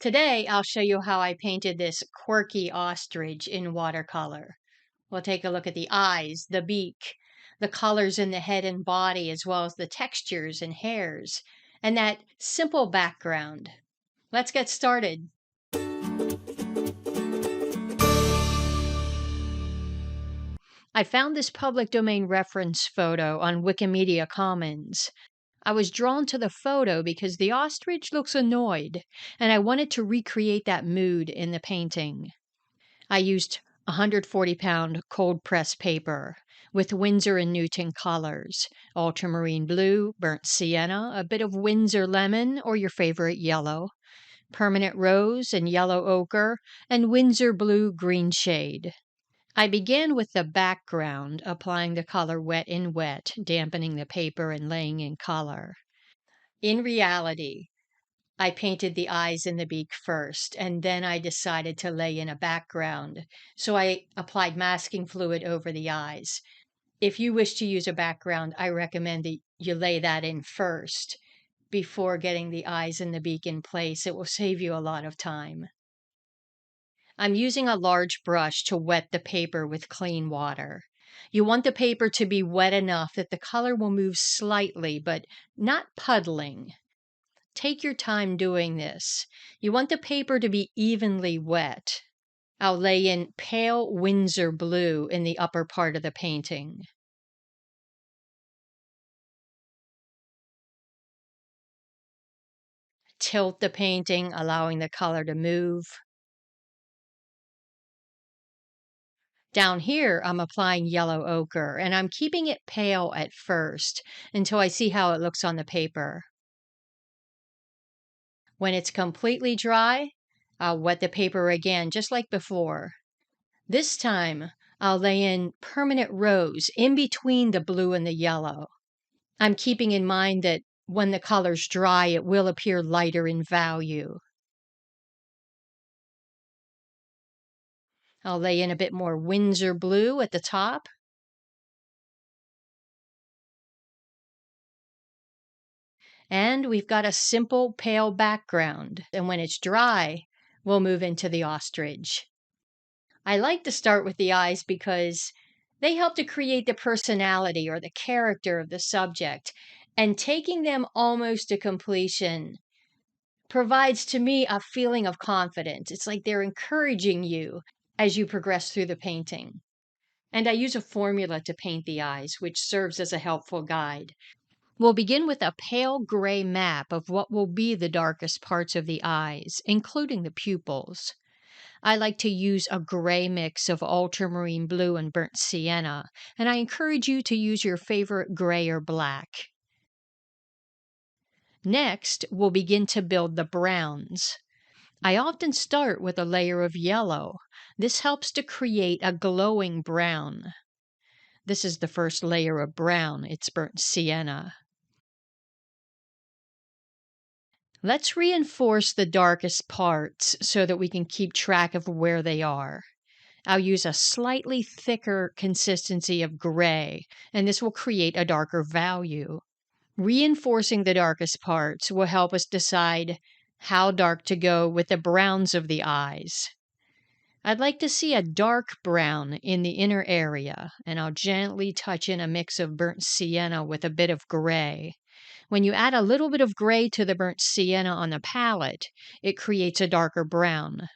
Today, I'll show you how I painted this quirky ostrich in watercolor. We'll take a look at the eyes, the beak, the colors in the head and body, as well as the textures and hairs, and that simple background. Let's get started. I found this public domain reference photo on Wikimedia Commons. I was drawn to the photo because the ostrich looks annoyed, and I wanted to recreate that mood in the painting. I used 140-pound cold press paper with Winsor and Newton colors, ultramarine blue, burnt sienna, a bit of Winsor lemon or your favorite yellow, permanent rose and yellow ochre, and Winsor blue green shade. I began with the background, applying the color wet in wet, dampening the paper and laying in color. In reality, I painted the eyes and the beak first, and then I decided to lay in a background. So I applied masking fluid over the eyes. If you wish to use a background, I recommend that you lay that in first before getting the eyes and the beak in place. It will save you a lot of time. I'm using a large brush to wet the paper with clean water. You want the paper to be wet enough that the color will move slightly, but not puddling. Take your time doing this. You want the paper to be evenly wet. I'll lay in pale Winsor blue in the upper part of the painting. Tilt the painting, allowing the color to move. Down here, I'm applying yellow ochre, and I'm keeping it pale at first until I see how it looks on the paper. When it's completely dry, I'll wet the paper again, just like before. This time, I'll lay in permanent rose in between the blue and the yellow. I'm keeping in mind that when the color's dry, it will appear lighter in value. I'll lay in a bit more Winsor blue at the top. And we've got a simple pale background. And when it's dry, we'll move into the ostrich. I like to start with the eyes because they help to create the personality or the character of the subject. And taking them almost to completion provides to me a feeling of confidence. It's like they're encouraging you as you progress through the painting. And I use a formula to paint the eyes, which serves as a helpful guide. We'll begin with a pale gray map of what will be the darkest parts of the eyes, including the pupils. I like to use a gray mix of ultramarine blue and burnt sienna, and I encourage you to use your favorite gray or black. Next, we'll begin to build the browns. I often start with a layer of yellow. This helps to create a glowing brown. This is the first layer of brown. It's burnt sienna. Let's reinforce the darkest parts so that we can keep track of where they are. I'll use a slightly thicker consistency of gray, and this will create a darker value. Reinforcing the darkest parts will help us decide how dark to go with the browns of the eyes. I'd like to see a dark brown in the inner area, and I'll gently touch in a mix of burnt sienna with a bit of gray. When you add a little bit of gray to the burnt sienna on the palette, it creates a darker brown.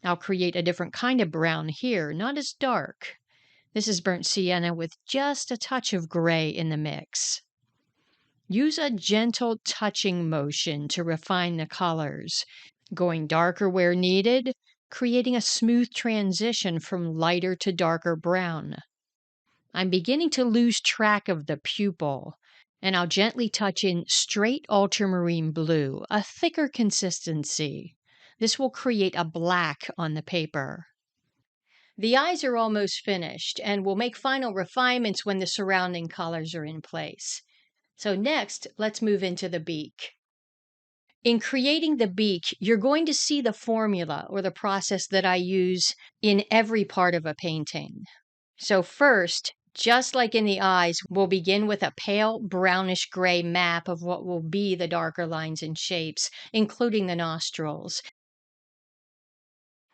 I'll create a different kind of brown here, not as dark. This is burnt sienna with just a touch of gray in the mix. Use a gentle touching motion to refine the colors, going darker where needed, creating a smooth transition from lighter to darker brown. I'm beginning to lose track of the pupil, and I'll gently touch in straight ultramarine blue, a thicker consistency. This will create a black on the paper. The eyes are almost finished, and we'll make final refinements when the surrounding colors are in place. So next, let's move into the beak. In creating the beak, you're going to see the formula or the process that I use in every part of a painting. So first, Just like in the eyes, we'll begin with a pale brownish gray map of what will be the darker lines and shapes, including the nostrils.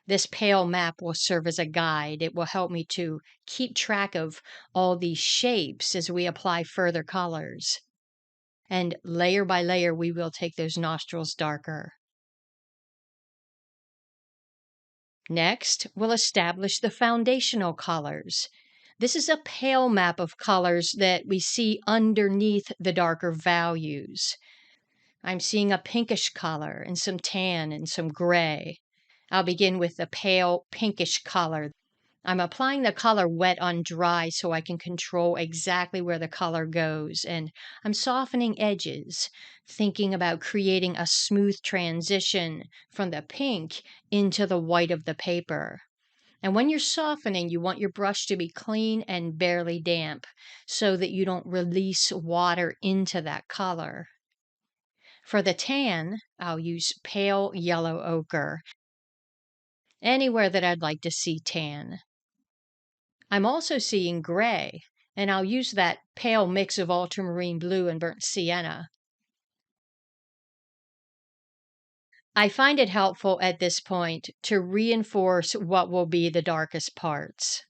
This pale map will serve as a guide. It will help me to keep track of all these shapes as we apply further colors. And layer by layer, we will take those nostrils darker. Next, we'll establish the foundational colors. This is a pale map of colors that we see underneath the darker values. I'm seeing a pinkish color and some tan and some gray. I'll begin with the pale pinkish color. I'm applying the color wet on dry so I can control exactly where the color goes, and I'm softening edges, thinking about creating a smooth transition from the pink into the white of the paper. And when you're softening, you want your brush to be clean and barely damp so that you don't release water into that color. For the tan, I'll use pale yellow ochre, anywhere that I'd like to see tan. I'm also seeing gray, and I'll use that pale mix of ultramarine blue and burnt sienna. I find it helpful at this point to reinforce what will be the darkest parts.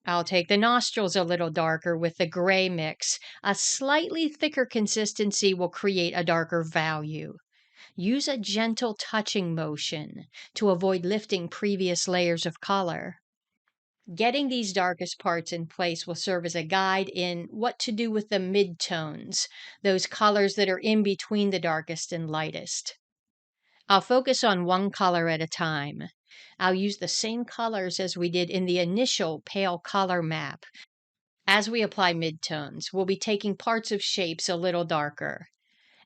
I'll take the nostrils a little darker with the gray mix. A slightly thicker consistency will create a darker value. Use a gentle touching motion to avoid lifting previous layers of color. Getting these darkest parts in place will serve as a guide in what to do with the midtones, those colors that are in between the darkest and lightest. I'll focus on one color at a time. I'll use the same colors as we did in the initial pale color map. As we apply midtones, we'll be taking parts of shapes a little darker.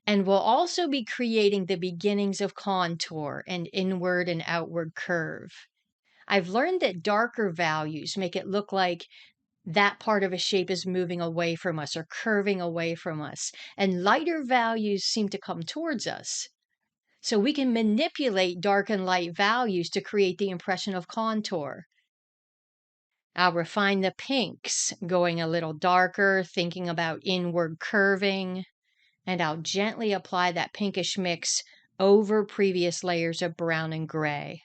And we'll also be creating the beginnings of contour and inward and outward curve. I've learned that darker values make it look like that part of a shape is moving away from us or curving away from us, and lighter values seem to come towards us. So we can manipulate dark and light values to create the impression of contour. I'll refine the pinks, going a little darker, thinking about inward curving, and I'll gently apply that pinkish mix over previous layers of brown and gray.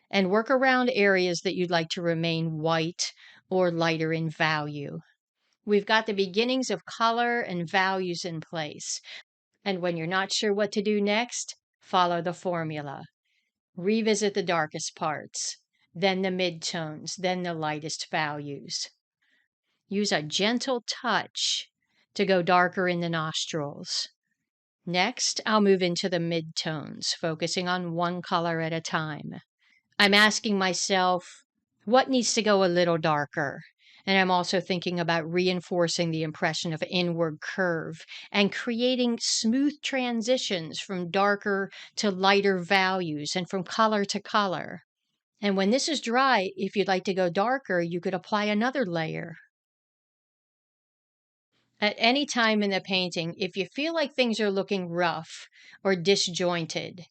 And work around areas that you'd like to remain white or lighter in value. We've got the beginnings of color and values in place. And when you're not sure what to do next, follow the formula. Revisit the darkest parts, then the midtones, then the lightest values. Use a gentle touch to go darker in the nostrils. Next, I'll move into the midtones, focusing on one color at a time. I'm asking myself, what needs to go a little darker? And I'm also thinking about reinforcing the impression of inward curve and creating smooth transitions from darker to lighter values and from color to color. And when this is dry, if you'd like to go darker, you could apply another layer. At any time in the painting, if you feel like things are looking rough or disjointed,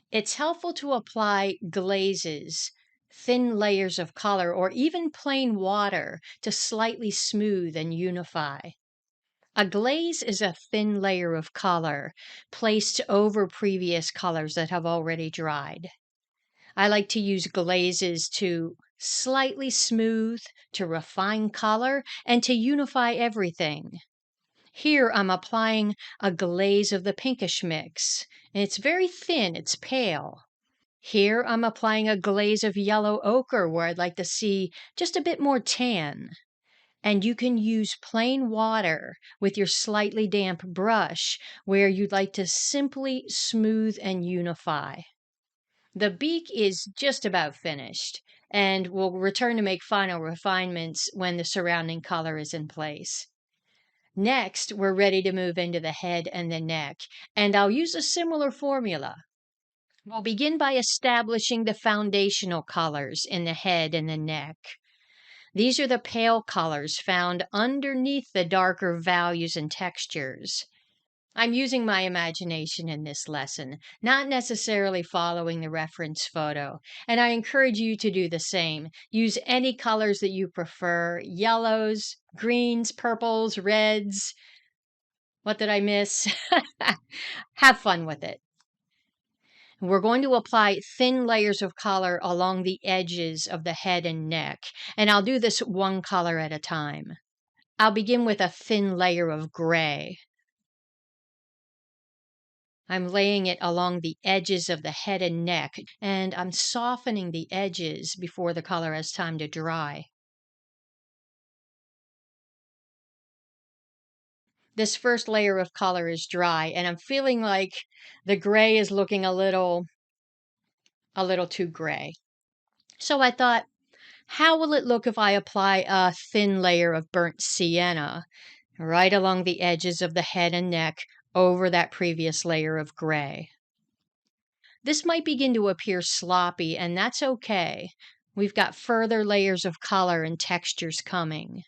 it's helpful to apply glazes, thin layers of color, or even plain water to slightly smooth and unify. A glaze is a thin layer of color placed over previous colors that have already dried. I like to use glazes to slightly smooth, to refine color, and to unify everything. Here I'm applying a glaze of the pinkish mix, and it's very thin, it's pale. Here I'm applying a glaze of yellow ochre where I'd like to see just a bit more tan. And you can use plain water with your slightly damp brush where you'd like to simply smooth and unify. The beak is just about finished, and we'll return to make final refinements when the surrounding color is in place. Next, we're ready to move into the head and the neck, and I'll use a similar formula. We'll begin by establishing the foundational colors in the head and the neck. These are the pale colors found underneath the darker values and textures. I'm using my imagination in this lesson, not necessarily following the reference photo, and I encourage you to do the same. Use any colors that you prefer, yellows, greens, purples, reds. What did I miss? Have fun with it. We're going to apply thin layers of color along the edges of the head and neck, and I'll do this one color at a time. I'll begin with a thin layer of gray. I'm laying it along the edges of the head and neck, and I'm softening the edges before the color has time to dry. This first layer of color is dry, and I'm feeling like the gray is looking a little too gray. So I thought, how will it look if I apply a thin layer of burnt sienna right along the edges of the head and neck over that previous layer of gray? This might begin to appear sloppy, and that's okay. We've got further layers of color and textures coming.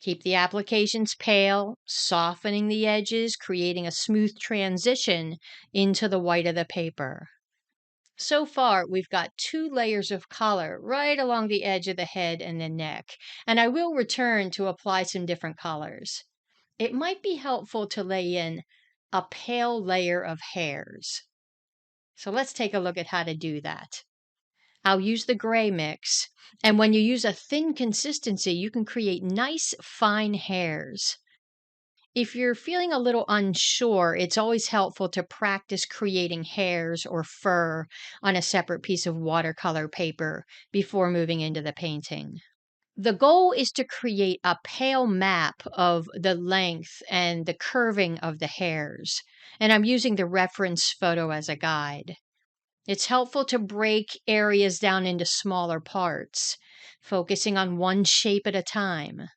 Keep the applications pale, softening the edges, creating a smooth transition into the white of the paper. So far, we've got 2 layers of color right along the edge of the head and the neck, and I will return to apply some different colors. It might be helpful to lay in a pale layer of hairs. So let's take a look at how to do that. I'll use the gray mix, and when you use a thin consistency, you can create nice fine hairs. If you're feeling a little unsure, it's always helpful to practice creating hairs or fur on a separate piece of watercolor paper before moving into the painting. The goal is to create a pale map of the length and the curving of the hairs, and I'm using the reference photo as a guide. It's helpful to break areas down into smaller parts, focusing on one shape at a time.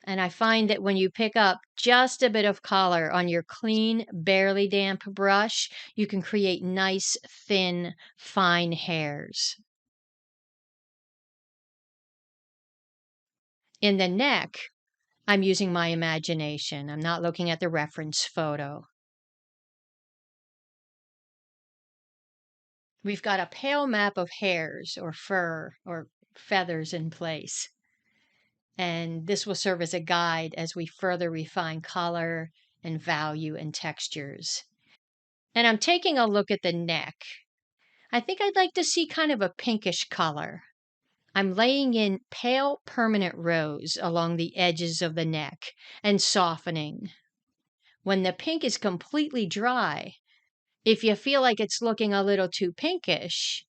And I find that when you pick up just a bit of color on your clean, barely damp brush, you can create nice, thin, fine hairs. In the neck, I'm using my imagination. I'm not looking at the reference photo. We've got a pale map of hairs or fur or feathers in place. And this will serve as a guide as we further refine color and value and textures. And I'm taking a look at the neck. I think I'd like to see kind of a pinkish color. I'm laying in pale permanent rose along the edges of the neck and softening. When the pink is completely dry, if you feel like it's looking a little too pinkish,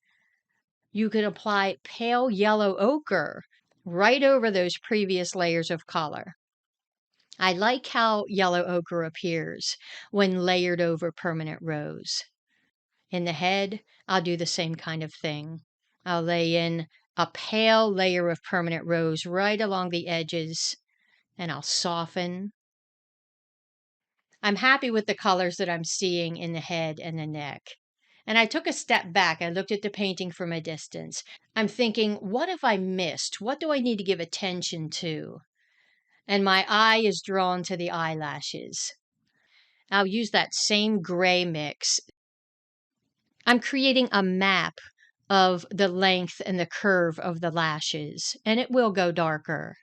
you could apply pale yellow ochre right over those previous layers of color. I like how yellow ochre appears when layered over permanent rose. In the head, I'll do the same kind of thing. I'll lay in a pale layer of permanent rose right along the edges, and I'll soften. I'm happy with the colors that I'm seeing in the head and the neck. And I took a step back. I looked at the painting from a distance. I'm thinking, what have I missed? What do I need to give attention to? And my eye is drawn to the eyelashes. I'll use that same gray mix. I'm creating a map of the length and the curve of the lashes, and it will go darker.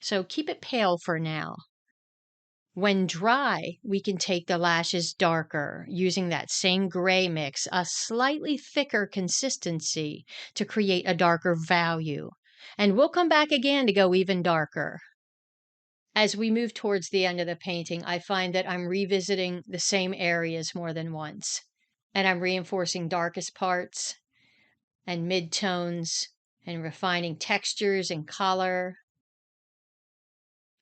So keep it pale for now. When dry, we can take the lashes darker using that same gray mix, a slightly thicker consistency to create a darker value. And we'll come back again to go even darker. As we move towards the end of the painting, I find that I'm revisiting the same areas more than once. And I'm reinforcing darkest parts and midtones and refining textures and color.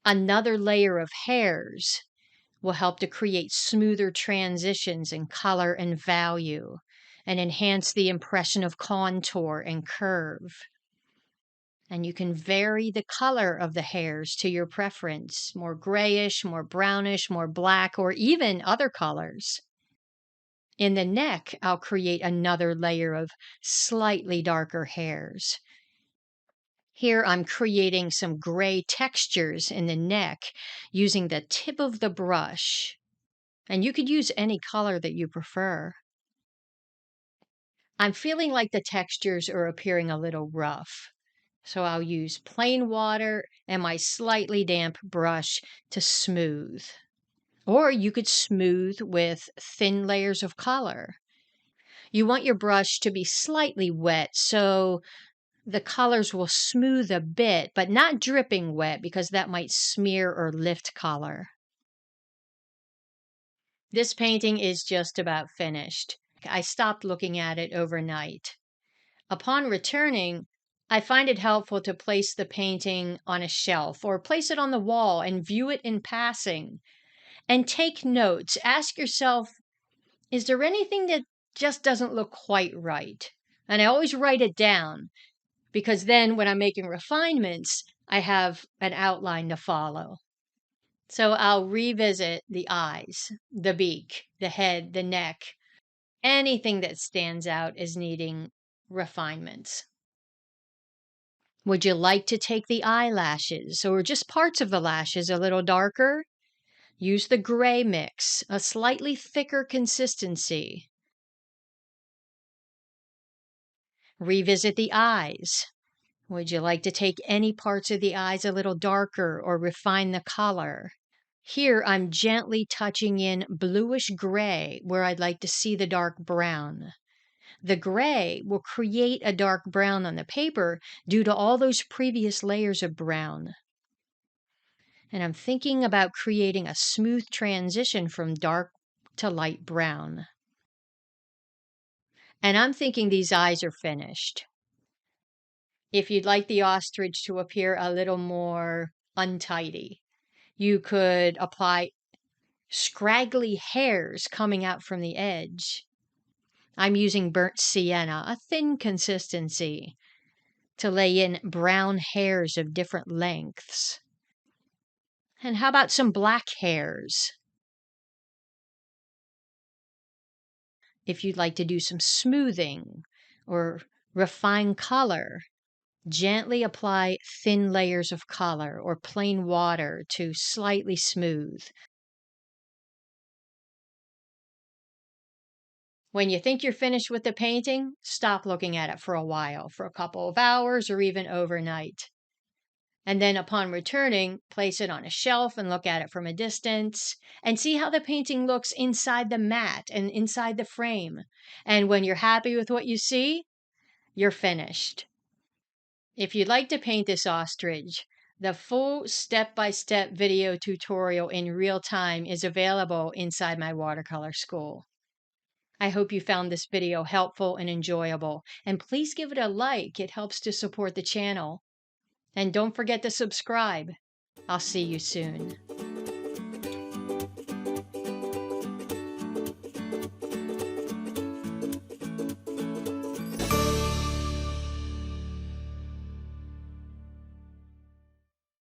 Another layer of hairs will help to create smoother transitions in color and value and enhance the impression of contour and curve. And you can vary the color of the hairs to your preference, more grayish, more brownish, more black, or even other colors. In the neck, I'll create another layer of slightly darker hairs. Here I'm creating some gray textures in the neck using the tip of the brush. And you could use any color that you prefer. I'm feeling like the textures are appearing a little rough. So I'll use plain water and my slightly damp brush to smooth. Or you could smooth with thin layers of color. You want your brush to be slightly wet so the colors will smooth a bit, but not dripping wet because that might smear or lift color. This painting is just about finished. I stopped looking at it overnight. Upon returning, I find it helpful to place the painting on a shelf or place it on the wall and view it in passing. And take notes. Ask yourself, is there anything that just doesn't look quite right? And I always write it down because then when I'm making refinements, I have an outline to follow. So I'll revisit the eyes, the beak, the head, the neck, anything that stands out as needing refinements. Would you like to take the eyelashes or just parts of the lashes a little darker? Use the gray mix, a slightly thicker consistency. Revisit the eyes. Would you like to take any parts of the eyes a little darker or refine the color? Here I'm gently touching in bluish gray where I'd like to see the dark brown. The gray will create a dark brown on the paper due to all those previous layers of brown. And I'm thinking about creating a smooth transition from dark to light brown. And I'm thinking these eyes are finished. If you'd like the ostrich to appear a little more untidy, you could apply scraggly hairs coming out from the edge. I'm using burnt sienna, a thin consistency, to lay in brown hairs of different lengths. And how about some black hairs? If you'd like to do some smoothing or refine color, gently apply thin layers of color or plain water to slightly smooth. When you think you're finished with the painting, stop looking at it for a while, for a couple of hours or even overnight. And then upon returning, place it on a shelf and look at it from a distance and see how the painting looks inside the mat and inside the frame. And when you're happy with what you see, you're finished. If you'd like to paint this ostrich, the full step-by-step video tutorial in real time is available inside my watercolor school. I hope you found this video helpful and enjoyable, and please give it a like. It helps to support the channel. And don't forget to subscribe. I'll see you soon.